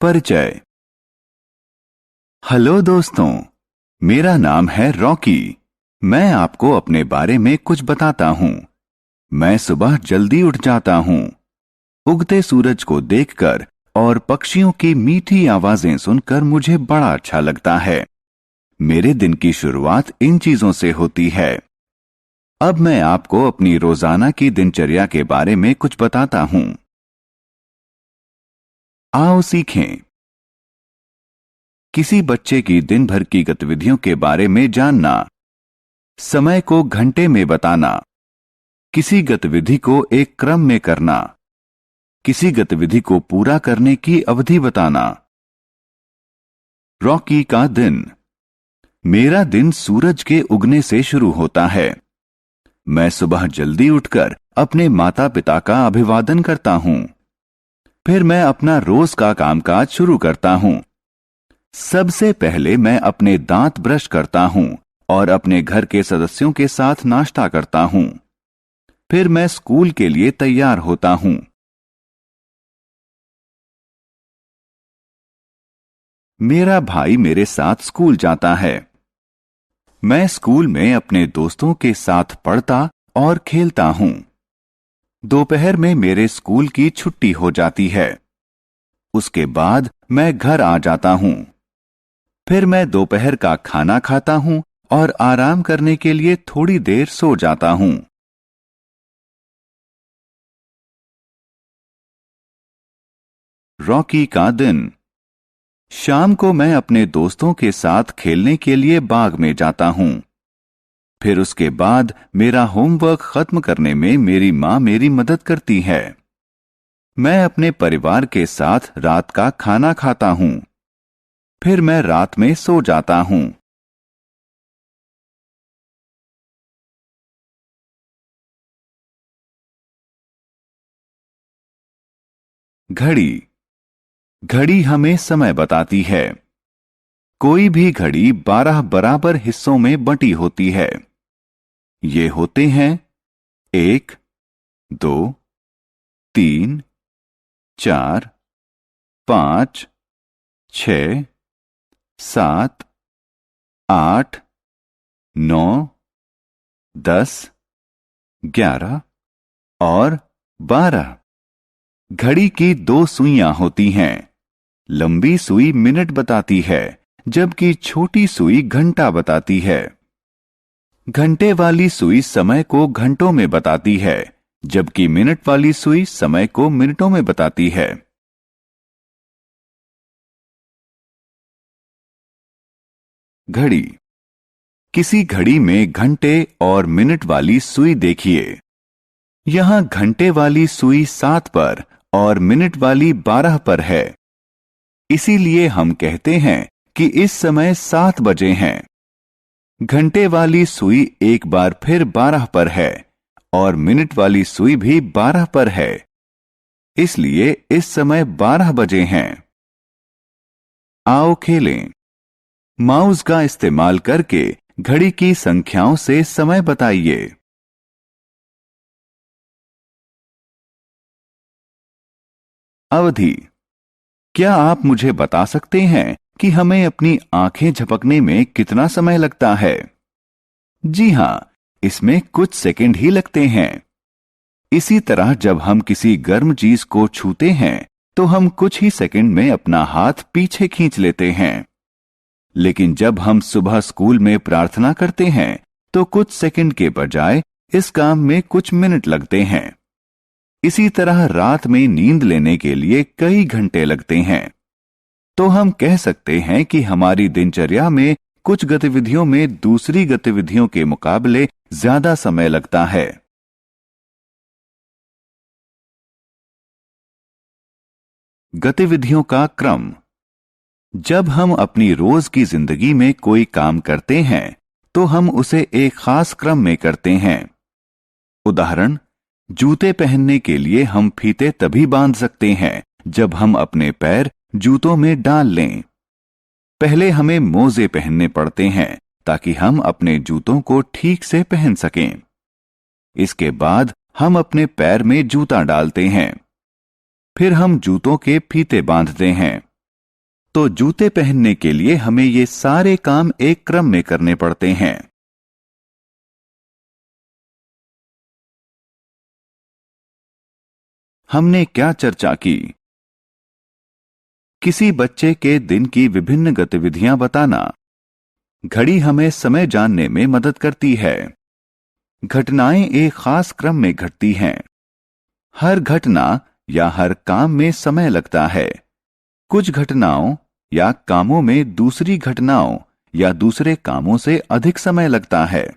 परिचय। हेलो दोस्तों, मेरा नाम है रॉकी। मैं आपको अपने बारे में कुछ बताता हूँ। मैं सुबह जल्दी उठ जाता हूँ। उगते सूरज को देखकर और पक्षियों की मीठी आवाजें सुनकर मुझे बड़ा अच्छा लगता है। मेरे दिन की शुरुआत इन चीजों से होती है। अब मैं आपको अपनी रोजाना की दिनचर्या के बारे में कुछ बताता हूँ। आओ सीखें। किसी बच्चे की दिन भर की गतिविधियों के बारे में जानना। समय को घंटे में बताना। किसी गतिविधि को एक क्रम में करना। किसी गतिविधि को पूरा करने की अवधि बताना। रॉकी का दिन। मेरा दिन सूरज के उगने से शुरू होता है। मैं सुबह जल्दी उठकर अपने माता पिता का अभिवादन करता हूं। फिर मैं अपना रोज का कामकाज शुरू करता हूं। सबसे पहले मैं अपने दांत ब्रश करता हूं और अपने घर के सदस्यों के साथ नाश्ता करता हूं। फिर मैं स्कूल के लिए तैयार होता हूं। मेरा भाई मेरे साथ स्कूल जाता है। मैं स्कूल में अपने दोस्तों के साथ पढ़ता और खेलता हूं। दोपहर में मेरे स्कूल की छुट्टी हो जाती है। उसके बाद मैं घर आ जाता हूं। फिर मैं दोपहर का खाना खाता हूं और आराम करने के लिए थोड़ी देर सो जाता हूं। रॉकी का दिन। शाम को मैं अपने दोस्तों के साथ खेलने के लिए बाग में जाता हूं। फिर उसके बाद मेरा होमवर्क खत्म करने में मेरी मां मेरी मदद करती है। मैं अपने परिवार के साथ रात का खाना खाता हूं। फिर मैं रात में सो जाता हूं। घड़ी। घड़ी हमें समय बताती है। कोई भी घड़ी 12 बराबर हिस्सों में बंटी होती है। ये होते हैं 1, 2, 3, 4, 5, 6, 7, 8, 9, 10, 11 और 12। घड़ी की 2 सुइयां होती हैं। लंबी सुई मिनट बताती है, जबकि छोटी सुई घंटा बताती है। घंटे वाली सुई समय को घंटों में बताती है, जबकि मिनट वाली सुई समय को मिनटों में बताती है। घड़ी। किसी घड़ी में घंटे और मिनट वाली सुई देखिए। यहां घंटे वाली सुई 7 पर और मिनट वाली 12 पर है। इसीलिए हम कहते हैं कि इस समय 7 बजे हैं। घंटे वाली सुई एक बार फिर 12 पर है और मिनट वाली सुई भी 12 पर है। इसलिए इस समय 12 बजे हैं। आओ खेलें। माउस का इस्तेमाल करके घड़ी की संख्याओं से समय बताइए। अवधि। क्या आप मुझे बता सकते हैं कि हमें अपनी आंखें झपकने में कितना समय लगता है? जी हां, इसमें कुछ सेकंड ही लगते हैं। इसी तरह जब हम किसी गर्म चीज को छूते हैं तो हम कुछ ही सेकंड में अपना हाथ पीछे खींच लेते हैं। लेकिन जब हम सुबह स्कूल में प्रार्थना करते हैं तो कुछ सेकंड के बजाय इस काम में कुछ मिनट लगते हैं। इसी तरह रात में नींद लेने के लिए कई घंटे लगते हैं। तो हम कह सकते हैं कि हमारी दिनचर्या में कुछ गतिविधियों में दूसरी गतिविधियों के मुकाबले ज्यादा समय लगता है। गतिविधियों का क्रम। जब हम अपनी रोज की जिंदगी में कोई काम करते हैं तो हम उसे एक खास क्रम में करते हैं। उदाहरण, जूते पहनने के लिए हम फीते तभी बांध सकते हैं जब हम अपने पैर जूतों में डाल लें। पहले हमें मोजे पहनने पड़ते हैं ताकि हम अपने जूतों को ठीक से पहन सकें। इसके बाद हम अपने पैर में जूता डालते हैं। फिर हम जूतों के फीते बांधते हैं। तो जूते पहनने के लिए हमें ये सारे काम एक क्रम में करने पड़ते हैं। हमने क्या चर्चा की? किसी बच्चे के दिन की विभिन्न गतिविधियां बताना। घड़ी हमें समय जानने में मदद करती है। घटनाएं एक खास क्रम में घटती हैं। हर घटना या हर काम में समय लगता है। कुछ घटनाओं या कामों में दूसरी घटनाओं या दूसरे कामों से अधिक समय लगता है।